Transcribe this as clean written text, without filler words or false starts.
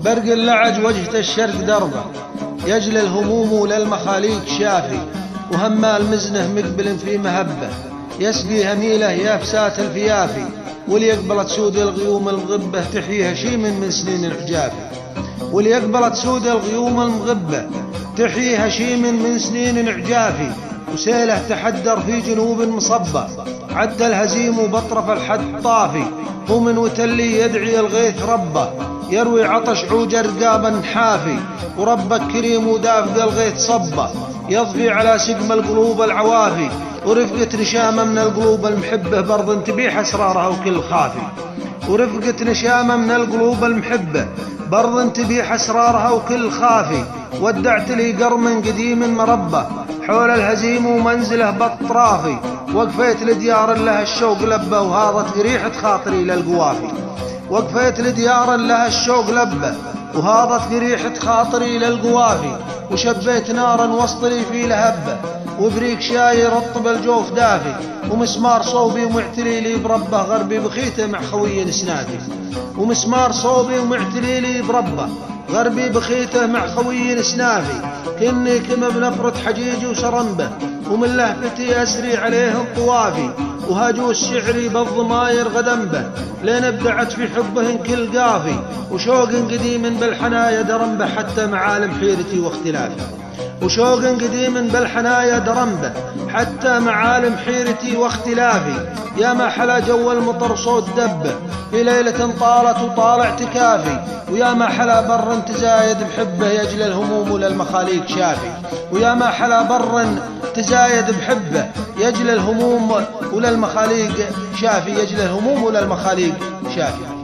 برق اللعج وجهة الشرق دربه، يجل الهموم للمخاليق شافي، وهما المزنه مقبل في مهبه، يسقي هميله يافسات الفيافي، وليقبل تسود الغيوم المغبه تحييها شيم من سنين العجافي، وليقبل تسود الغيوم المغبه تحييها شيم من سنين عجافي، وسيله تحدر في جنوب مصبه، عد الهزيم بطرف الحد طافي، هو من وتلي يدعي الغيث ربه، يروي عطش عوج رقابا حافي، وربك كريم ودافق الغيث صبه، يضفي على سقم القلوب العوافي، ورفقة نشامة من القلوب المحبة برض تبيح أسرارها وكل خافي، ورفقة نشامة من القلوب المحبة برض تبيح أسرارها وكل خافي، ودعت لي قرم قديم مربى حول الهزيم ومنزله بطرافي، وقفيت لديار لها الشوق لبه وهاضت ريحة خاطري للقوافي، وقفيت لديار لها الشوق لبه وهاضت ريحة خاطري للقوافي، وشبيت نارا وسطري في لهبه، وبريق شاي رطب الجوف دافي، ومسمار صوبي ومعتلي لي بربه غربي بخيته مع خوي سنافي، ومسمار صوبي ومعتلي لي بربه غربي بخيته مع خوي سنافي، كني كما بنفرة حجيجي وسرنبه، ومن لهفتي أسري عليهم طوافي، وهاجوس شعري بالضماير غدنبه، لين ابدعت في حبه كل قافي، وشوق قديم بالحنايا درنبه حتى معالم حيرتي واختلافي، وشوق قديم بالحنايا درنبه حتى معالم حيرتي واختلافي، يا ما حلا جو المطر صوت دبه في ليلة طالت وطال اعتكافي، ويا ما حلا بر تزايد بحبه يجل الهموم للمخاليق شافي، ويا ما حلا بر تزايد بحبه يجل الهموم وللمخاليق شافي، يجل الهموم وللمخاليق شافي.